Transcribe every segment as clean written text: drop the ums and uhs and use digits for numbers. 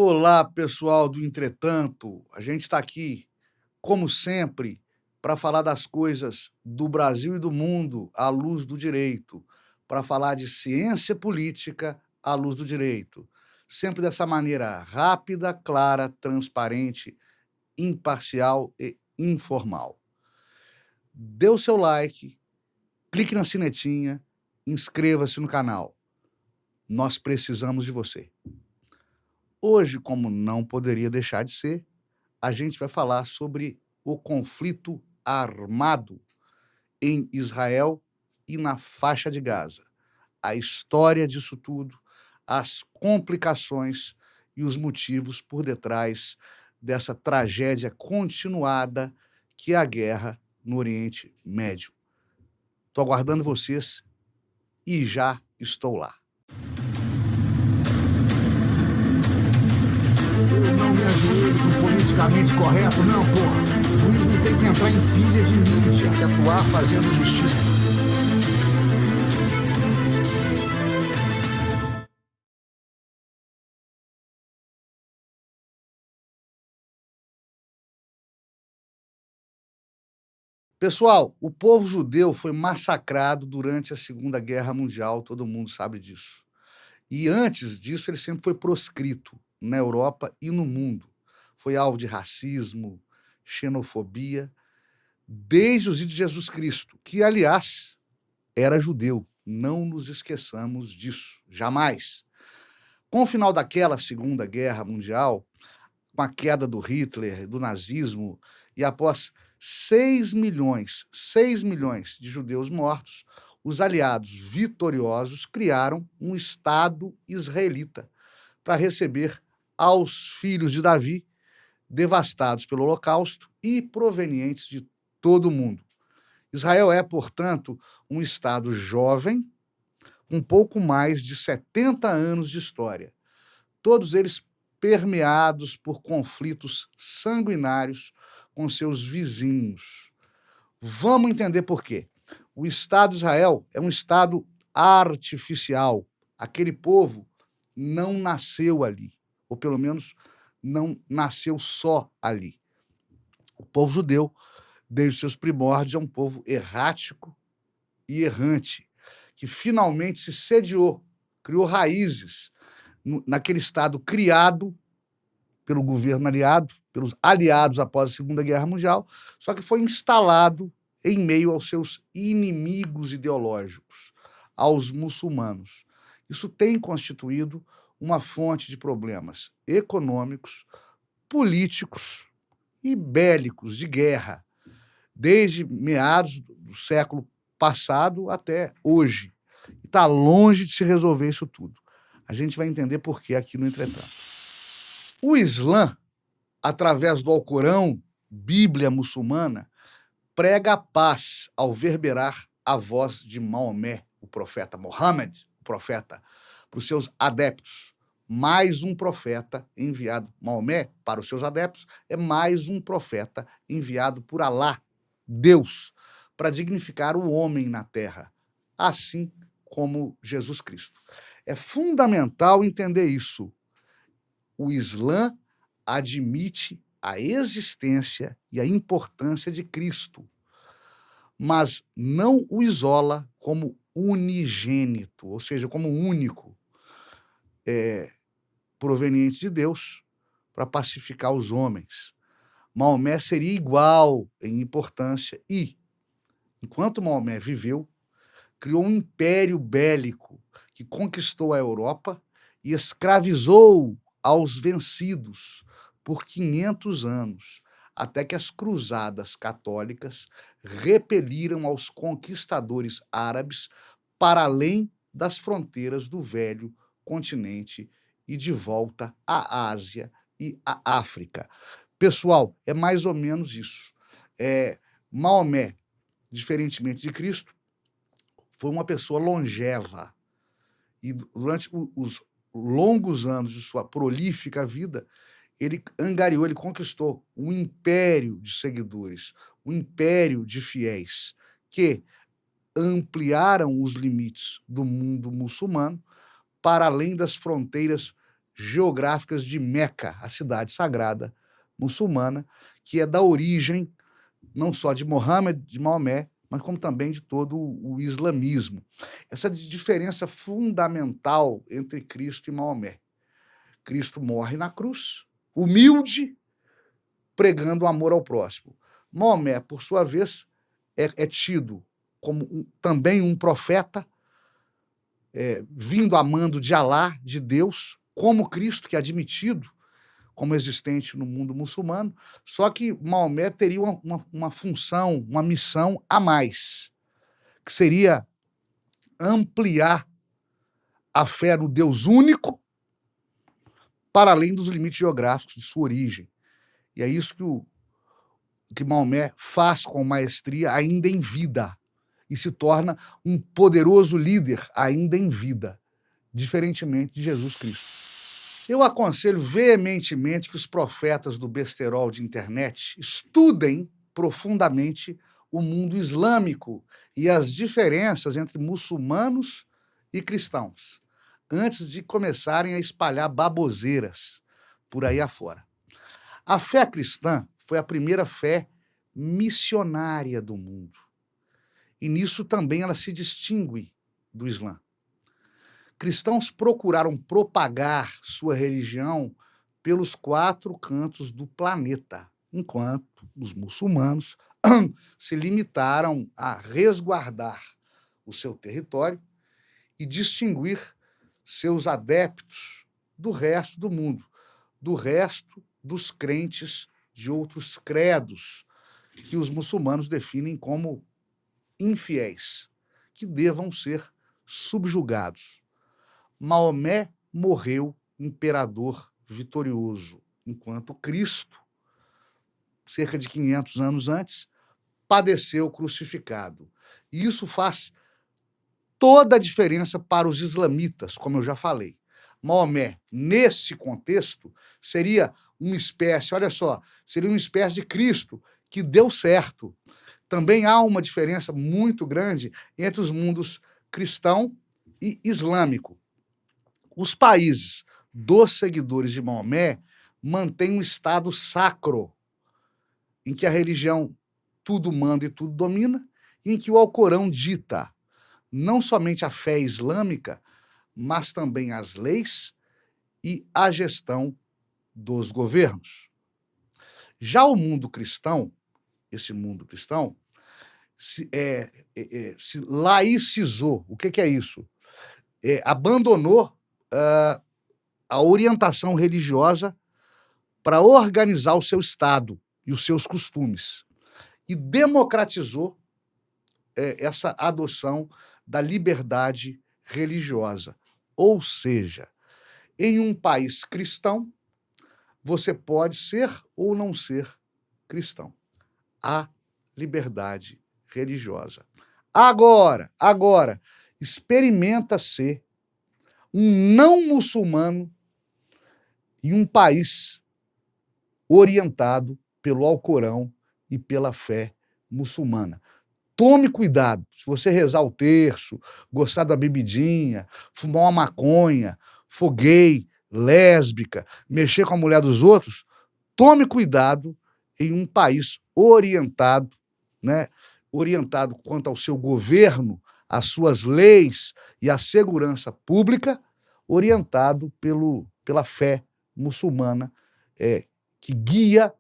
Olá, pessoal do Entretanto. A gente está aqui, como sempre, para falar das coisas do Brasil e do mundo à luz do direito, para falar de ciência política à luz do direito. Sempre dessa maneira rápida, clara, transparente, imparcial e informal. Dê o seu like, clique na sinetinha, inscreva-se no canal. Nós precisamos de você. Hoje, como não poderia deixar de ser, a gente vai falar sobre o conflito armado em Israel e na faixa de Gaza. A história disso tudo, as complicações e os motivos por detrás dessa tragédia continuada que é a guerra no Oriente Médio. Estou aguardando vocês e já estou lá. Eu não me ajoelho com politicamente correto, não, porra. O juiz não tem que entrar em pilha de mídia, tem que atuar fazendo justiça. Pessoal, o povo judeu foi massacrado durante a Segunda Guerra Mundial, todo mundo sabe disso. E antes disso, ele sempre foi proscrito na Europa e no mundo. Foi alvo de racismo, xenofobia, desde os dias de Jesus Cristo, que, aliás, era judeu. Não nos esqueçamos disso, jamais. Com o final daquela Segunda Guerra Mundial, com a queda do Hitler, do nazismo, e após 6 milhões de judeus mortos, os aliados vitoriosos criaram um Estado israelita para receber aos filhos de Davi, devastados pelo Holocausto e provenientes de todo o mundo. Israel é, portanto, um Estado jovem, com pouco mais de 70 anos de história, todos eles permeados por conflitos sanguinários com seus vizinhos. Vamos entender por quê. O Estado de Israel é um Estado artificial. Aquele povo não nasceu ali, ou pelo menos não nasceu só ali. O povo judeu, desde seus primórdios, é um povo errático e errante, que finalmente se sediou, criou raízes naquele Estado criado pelo governo aliado, pelos aliados após a Segunda Guerra Mundial, só que foi instalado em meio aos seus inimigos ideológicos, aos muçulmanos. Isso tem constituído uma fonte de problemas econômicos, políticos e bélicos, de guerra, desde meados do século passado até hoje. E está longe de se resolver isso tudo. A gente vai entender por que aqui no Entretanto. O Islã, através do Alcorão, Bíblia muçulmana, prega a paz ao verberar a voz de Maomé, o profeta Mohammed, o profeta, para os seus adeptos. Mais um profeta enviado. Maomé, para os seus adeptos, é mais um profeta enviado por Alá, Deus, para dignificar o homem na terra, assim como Jesus Cristo. É fundamental entender isso. O Islã admite a existência e a importância de Cristo, mas não o isola como unigênito, ou seja, como único, proveniente de Deus, para pacificar os homens. Maomé seria igual em importância e, enquanto Maomé viveu, criou um império bélico que conquistou a Europa e escravizou aos vencidos por 500 anos, até que as cruzadas católicas repeliram aos conquistadores árabes para além das fronteiras do velho continente e de volta à Ásia e à África. Pessoal, é mais ou menos isso. Maomé, diferentemente de Cristo, foi uma pessoa longeva e durante os longos anos de sua prolífica vida, ele angariou, ele conquistou um império de seguidores, um império de fiéis, que ampliaram os limites do mundo muçulmano para além das fronteiras geográficas de Meca, a cidade sagrada muçulmana, que é da origem não só de Mohammed, de Maomé, mas como também de todo o islamismo. Essa diferença fundamental entre Cristo e Maomé. Cristo morre na cruz, humilde, pregando o amor ao próximo. Maomé, por sua vez, é tido como também um profeta, vindo a mando de Alá, de Deus, como Cristo, que é admitido como existente no mundo muçulmano, só que Maomé teria uma função, uma missão a mais, que seria ampliar a fé no Deus único para além dos limites geográficos de sua origem. E é isso que Maomé faz com maestria ainda em vida, e se torna um poderoso líder ainda em vida, diferentemente de Jesus Cristo. Eu aconselho veementemente que os profetas do besterol de internet estudem profundamente o mundo islâmico e as diferenças entre muçulmanos e cristãos, antes de começarem a espalhar baboseiras por aí afora. A fé cristã foi a primeira fé missionária do mundo, e nisso também ela se distingue do Islã. Cristãos procuraram propagar sua religião pelos 4 cantos do planeta, enquanto os muçulmanos se limitaram a resguardar o seu território e distinguir seus adeptos do resto do mundo, do resto dos crentes de outros credos, que os muçulmanos definem como infiéis, que devam ser subjugados. Maomé morreu imperador vitorioso, enquanto Cristo, cerca de 500 anos antes, padeceu crucificado. E isso faz toda a diferença para os islamitas, como eu já falei. Maomé, nesse contexto, seria uma espécie, olha só, seria uma espécie de Cristo que deu certo. Também há uma diferença muito grande entre os mundos cristão e islâmico. Os países dos seguidores de Maomé mantêm um estado sacro, em que a religião tudo manda e tudo domina, e em que o Alcorão dita não somente a fé islâmica, mas também as leis e a gestão dos governos. Já o mundo cristão, esse mundo cristão, se laicizou. O que é isso? Abandonou a orientação religiosa para organizar o seu Estado e os seus costumes, e democratizou essa adoção da liberdade religiosa. Ou seja, em um país cristão, você pode ser ou não ser cristão. Há liberdade religiosa. Agora, experimenta ser um não muçulmano em um país orientado pelo Alcorão e pela fé muçulmana. Tome cuidado. Se você rezar o terço, gostar da bebidinha, fumar uma maconha, for gay, lésbica, mexer com a mulher dos outros, tome cuidado em um país orientado, né? Orientado quanto ao seu governo, às suas leis e à segurança pública, orientado pela fé muçulmana, que guia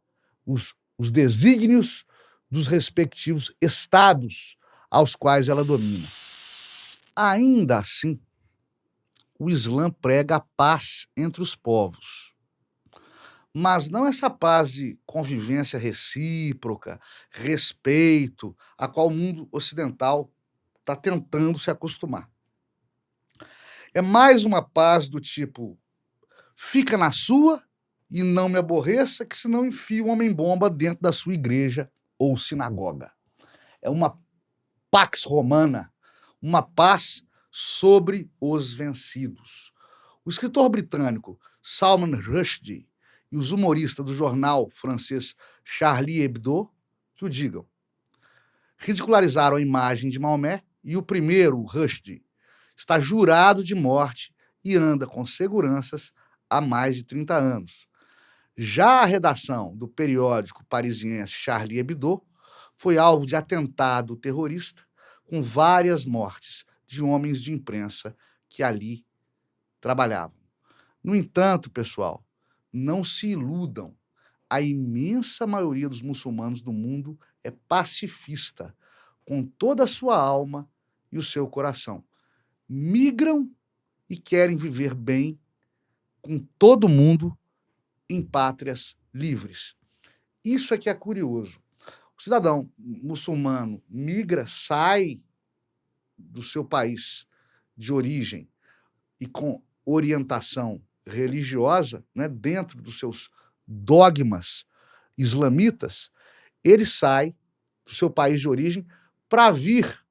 os desígnios dos respectivos estados aos quais ela domina. Ainda assim, o Islã prega a paz entre os povos, mas não essa paz de convivência recíproca, respeito, a qual o mundo ocidental está tentando se acostumar. É mais uma paz do tipo, fica na sua e não me aborreça, que senão enfia um homem-bomba dentro da sua igreja ou sinagoga. É uma pax romana, uma paz sobre os vencidos. O escritor britânico Salman Rushdie e os humoristas do jornal francês Charlie Hebdo, que o digam, ridicularizaram a imagem de Maomé, e o primeiro, Rushdie, está jurado de morte e anda com seguranças há mais de 30 anos. Já a redação do periódico parisiense Charlie Hebdo foi alvo de atentado terrorista, com várias mortes de homens de imprensa que ali trabalhavam. No entanto, pessoal, não se iludam. A imensa maioria dos muçulmanos do mundo é pacifista, com toda a sua alma e o seu coração. Migram e querem viver bem com todo mundo em pátrias livres. Isso é que é curioso. O cidadão muçulmano migra, sai do seu país de origem e com orientação religiosa, né, dentro dos seus dogmas islamitas, ele sai do seu país de origem para vir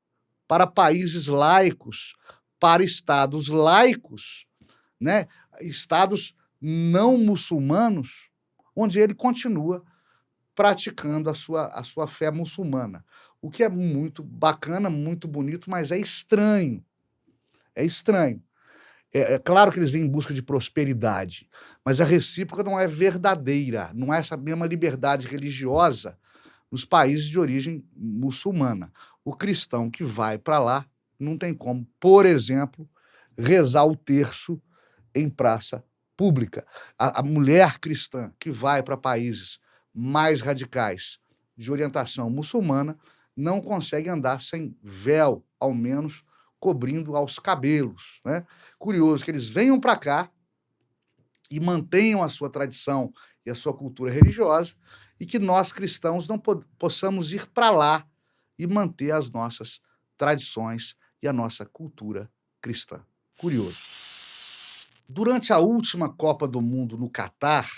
para países laicos, para estados laicos, né, estados não muçulmanos, onde ele continua praticando a sua fé muçulmana. O que é muito bacana, muito bonito, mas é estranho. É estranho. É claro que eles vêm em busca de prosperidade, mas a recíproca não é verdadeira, não é essa mesma liberdade religiosa nos países de origem muçulmana. O cristão que vai para lá não tem como, por exemplo, rezar o terço em praça pública. A mulher cristã que vai para países mais radicais de orientação muçulmana não consegue andar sem véu, ao menos cobrindo aos cabelos, né? Curioso que eles venham para cá e mantenham a sua tradição e a sua cultura religiosa, e que nós cristãos não possamos ir para lá e manter as nossas tradições e a nossa cultura cristã. Curioso. Durante a última Copa do Mundo no Catar,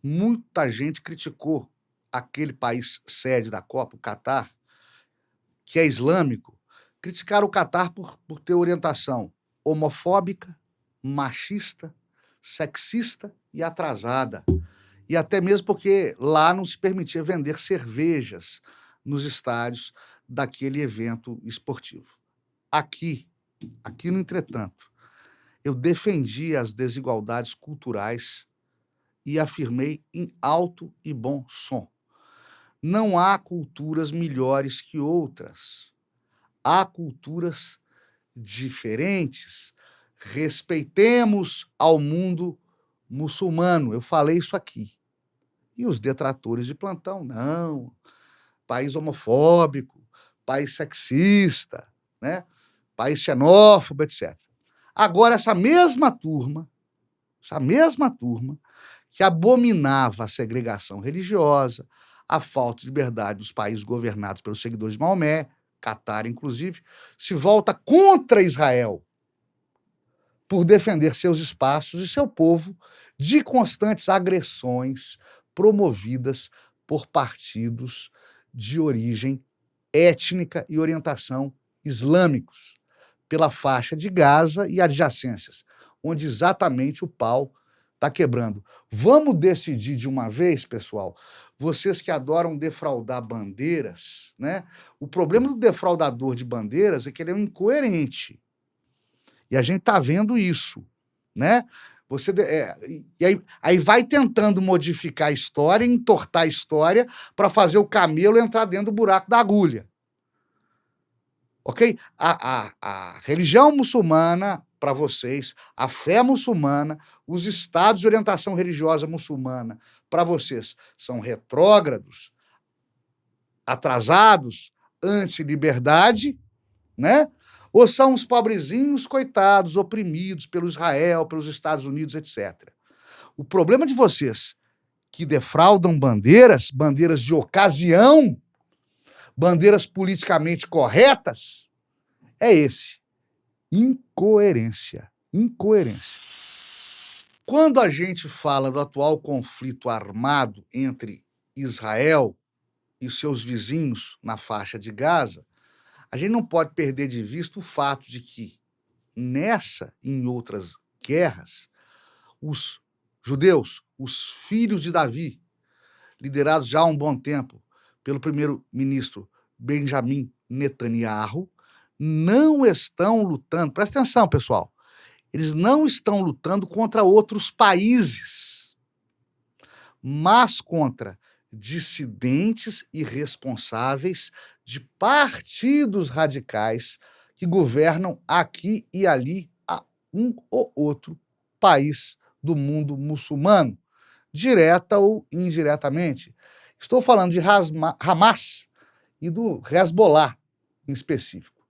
muita gente criticou aquele país sede da Copa, o Catar, que é islâmico. Criticaram o Catar por ter orientação homofóbica, machista, sexista e atrasada. E até mesmo porque lá não se permitia vender cervejas nos estádios daquele evento esportivo. Aqui, no entretanto, eu defendi as desigualdades culturais e afirmei em alto e bom som: não há culturas melhores que outras. Há culturas diferentes. Respeitemos ao mundo muçulmano. Eu falei isso aqui. E os detratores de plantão, não. País homofóbico, país sexista, né? País xenófobo, etc. Agora, essa mesma turma que abominava a segregação religiosa, a falta de liberdade dos países governados pelos seguidores de Maomé, Catar, inclusive, se volta contra Israel por defender seus espaços e seu povo de constantes agressões promovidas por partidos de origem étnica e orientação islâmicos, pela faixa de Gaza e adjacências, onde exatamente o pau está quebrando. Vamos decidir de uma vez, pessoal, vocês que adoram defraudar bandeiras, né? O problema do defraudador de bandeiras é que ele é um incoerente. E a gente está vendo isso, né? Aí vai tentando modificar a história, entortar a história para fazer o camelo entrar dentro do buraco da agulha. Ok? A religião muçulmana, para vocês, a fé muçulmana, os estados de orientação religiosa muçulmana, para vocês, são retrógrados, atrasados, anti-liberdade, né? Ou são os pobrezinhos coitados, oprimidos pelo Israel, pelos Estados Unidos, etc. O problema de vocês que defraudam bandeiras de ocasião, bandeiras politicamente corretas, é esse: incoerência. Quando a gente fala do atual conflito armado entre Israel e seus vizinhos na faixa de Gaza, a gente não pode perder de vista o fato de que, nessa e em outras guerras, os judeus, os filhos de Davi, liderados já há um bom tempo pelo primeiro-ministro Benjamin Netanyahu, não estão lutando, presta atenção, pessoal, Eles não estão lutando contra outros países, mas contra dissidentes irresponsáveis de partidos radicais que governam aqui e ali a um ou outro país do mundo muçulmano, direta ou indiretamente. Estou falando de Hamas e do Hezbollah, em específico.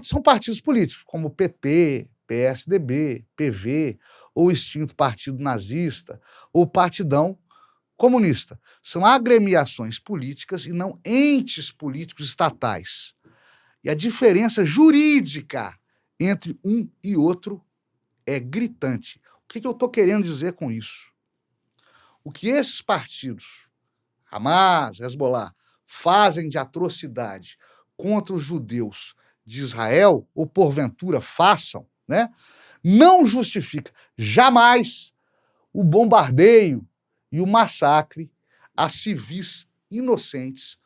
São partidos políticos, como o PT, PSDB, PV, ou o extinto Partido Nazista, ou Partidão Comunista. São agremiações políticas e não entes políticos estatais. E a diferença jurídica entre um e outro é gritante. O que eu estou querendo dizer com isso? O que esses partidos, Hamas, Hezbollah, fazem de atrocidade contra os judeus de Israel, ou porventura façam, né, não justifica jamais o bombardeio e o massacre a civis inocentes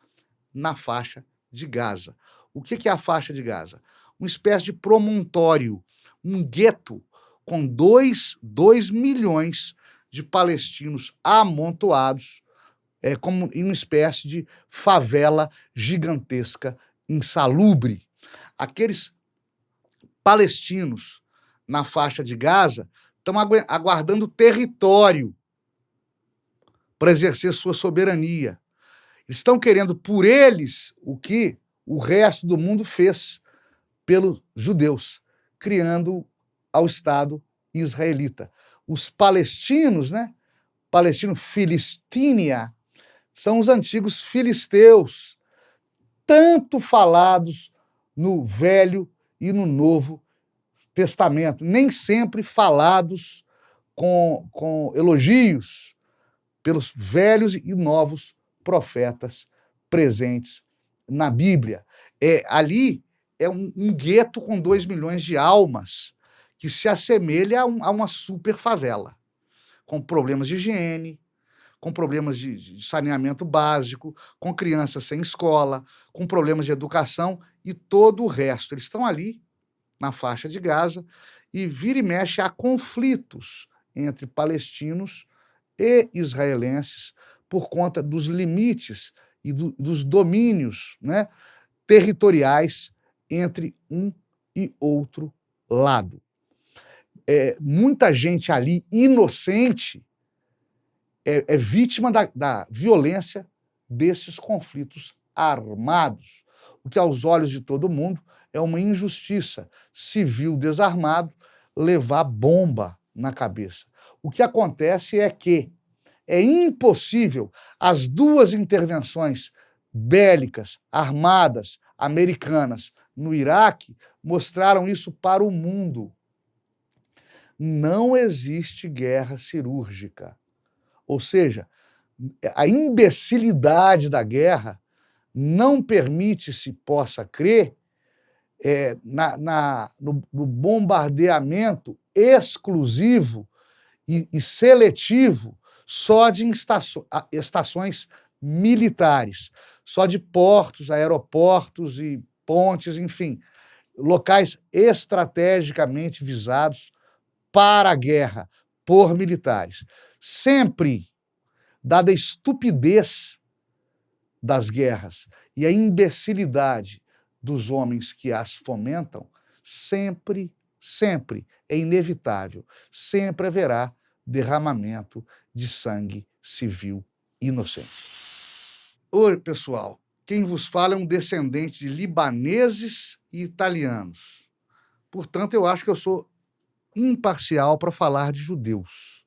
na faixa de Gaza. O que é a faixa de Gaza? Uma espécie de promontório, um gueto com 2 milhões de palestinos amontoados, como em uma espécie de favela gigantesca, insalubre. Aqueles palestinos na faixa de Gaza estão aguardando território para exercer sua soberania. Eles estão querendo por eles o que o resto do mundo fez pelos judeus, criando ao Estado israelita. Os palestinos, né? Palestino Filistínia, são os antigos filisteus, tanto falados no Velho e no Novo Testamento, nem sempre falados com elogios pelos velhos e novos profetas presentes na Bíblia. Ali é um gueto com 2 milhões de almas que se assemelha a uma super favela, com problemas de higiene, com problemas de saneamento básico, com crianças sem escola, com problemas de educação e todo o resto. Eles estão ali, na faixa de Gaza, e vira e mexe há conflitos entre palestinos e israelenses por conta dos limites e dos domínios, né, territoriais entre um e outro lado. Muita gente ali inocente é vítima da violência desses conflitos armados, o que aos olhos de todo mundo é uma injustiça. Civil desarmado levar bomba na cabeça. O que acontece é que é impossível as duas intervenções bélicas, armadas, americanas no Iraque mostraram isso para o mundo. Não existe guerra cirúrgica. Ou seja, a imbecilidade da guerra não permite se possa crer no bombardeamento exclusivo e seletivo só de estações militares, só de portos, aeroportos e pontes, enfim, locais estrategicamente visados para a guerra por militares. Sempre, dada a estupidez das guerras e a imbecilidade dos homens que as fomentam, sempre é inevitável, sempre haverá derramamento de sangue civil inocente. Oi, pessoal, quem vos fala é um descendente de libaneses e italianos. Portanto, eu acho que eu sou imparcial para falar de judeus.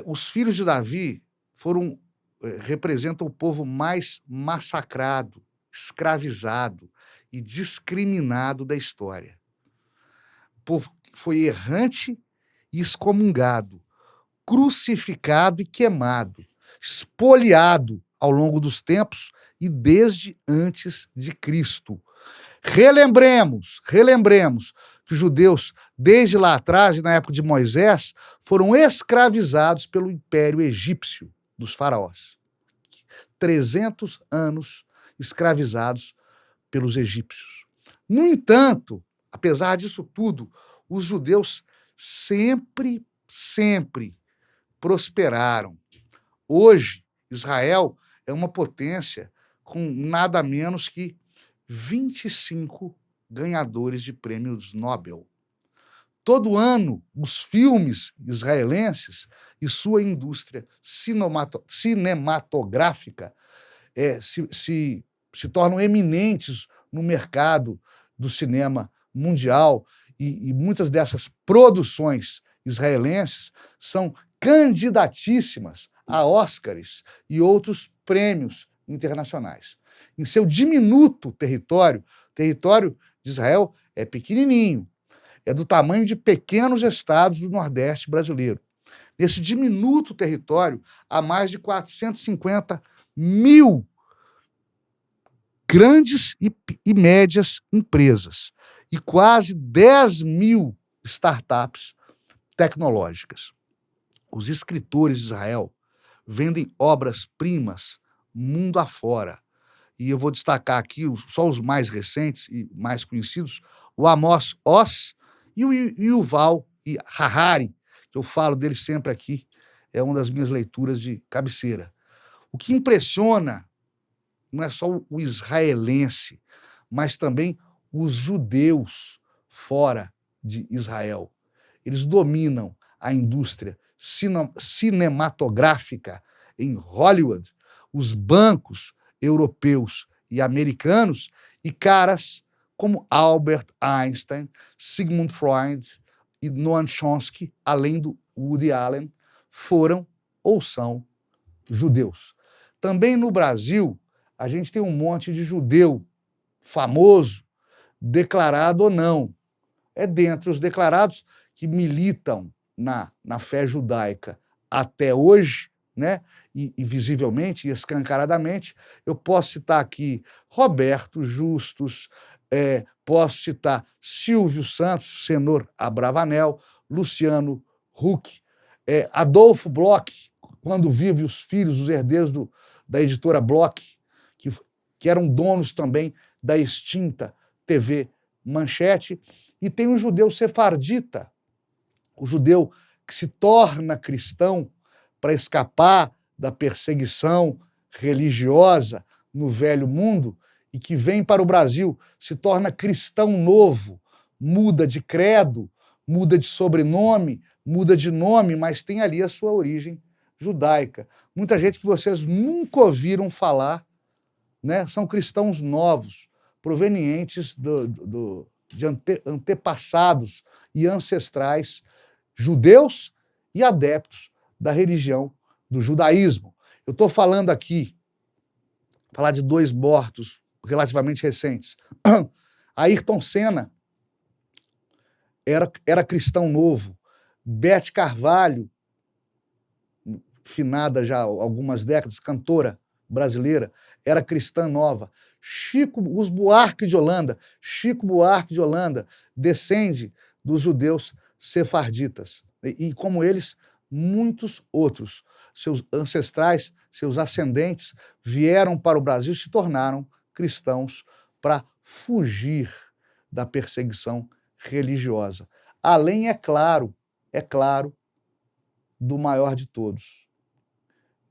Os filhos de Davi representam o povo mais massacrado, escravizado e discriminado da história. O povo foi errante e excomungado, crucificado e queimado, espoliado ao longo dos tempos e desde antes de Cristo. Relembremos que os judeus, desde lá atrás e na época de Moisés, foram escravizados pelo Império Egípcio dos faraós. 300 anos escravizados pelos egípcios. No entanto, apesar disso tudo, Os judeus sempre prosperaram. Hoje, Israel é uma potência com nada menos que 25 ganhadores de prêmios Nobel. Todo ano, os filmes israelenses e sua indústria cinematográfica se tornam eminentes no mercado do cinema mundial, e muitas dessas produções israelenses são candidatíssimas a Oscars e outros prêmios internacionais. Em seu diminuto território, o território de Israel é pequenininho, é do tamanho de pequenos estados do Nordeste brasileiro. Nesse diminuto território, há mais de 450 mil grandes e médias empresas e quase 10 mil startups tecnológicas. Os escritores de Israel vendem obras-primas mundo afora. E eu vou destacar aqui só os mais recentes e mais conhecidos, o Amos Oz e o Yuval Harari, que eu falo dele sempre aqui, é uma das minhas leituras de cabeceira. O que impressiona não é só o israelense, mas também os judeus fora de Israel. Eles dominam a indústria cinematográfica em Hollywood, os bancos europeus e americanos, e caras como Albert Einstein, Sigmund Freud e Noam Chomsky, além do Woody Allen, foram ou são judeus. Também no Brasil, a gente tem um monte de judeu famoso, declarado ou não. É dentre os declarados que militam na fé judaica até hoje, né? E visivelmente e escancaradamente. Eu posso citar aqui Roberto Justus, posso citar Silvio Santos, Senor Abravanel, Luciano Huck, Adolfo Bloch, quando vive, os filhos, os herdeiros da editora Bloch, que eram donos também da extinta TV Manchete, e tem o judeu sefardita, o judeu que se torna cristão para escapar da perseguição religiosa no velho mundo e que vem para o Brasil, se torna cristão novo, muda de credo, muda de sobrenome, muda de nome, mas tem ali a sua origem judaica. Muita gente que vocês nunca ouviram falar, né? São cristãos novos, provenientes de antepassados e ancestrais judeus e adeptos da religião do judaísmo. Eu estou falando aqui, falar de dois mortos relativamente recentes. Ayrton Senna era cristão novo. Beth Carvalho, finada já há algumas décadas, cantora brasileira, era cristã nova. Chico Buarque de Holanda descende dos judeus sefarditas. E como eles, muitos outros. Seus ancestrais, seus ascendentes, vieram para o Brasil e se tornaram cristãos para fugir da perseguição religiosa. Além, é claro, do maior de todos,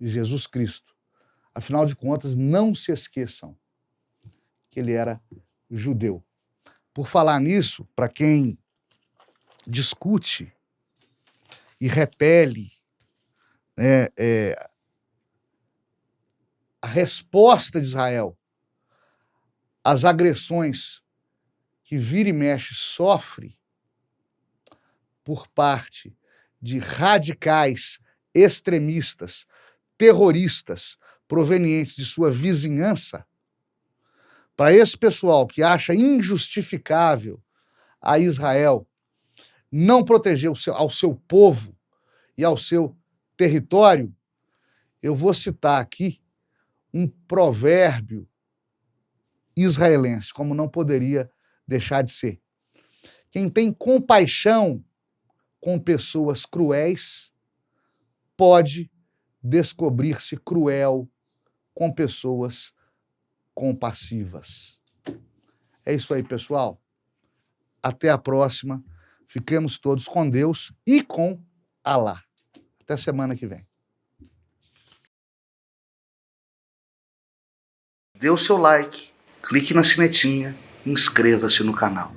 Jesus Cristo. Afinal de contas, não se esqueçam que ele era judeu. Por falar nisso, para quem discute e repele a resposta de Israel às agressões que vira e mexe sofre por parte de radicais extremistas, terroristas, provenientes de sua vizinhança, para esse pessoal que acha injustificável a Israel não proteger ao seu povo e ao seu território, eu vou citar aqui um provérbio israelense, como não poderia deixar de ser. Quem tem compaixão com pessoas cruéis pode descobrir-se cruel com pessoas compassivas. É isso aí, pessoal. Até a próxima. Fiquemos todos com Deus e com Alá. Até semana que vem. Dê o seu like, clique na sinetinha e inscreva-se no canal.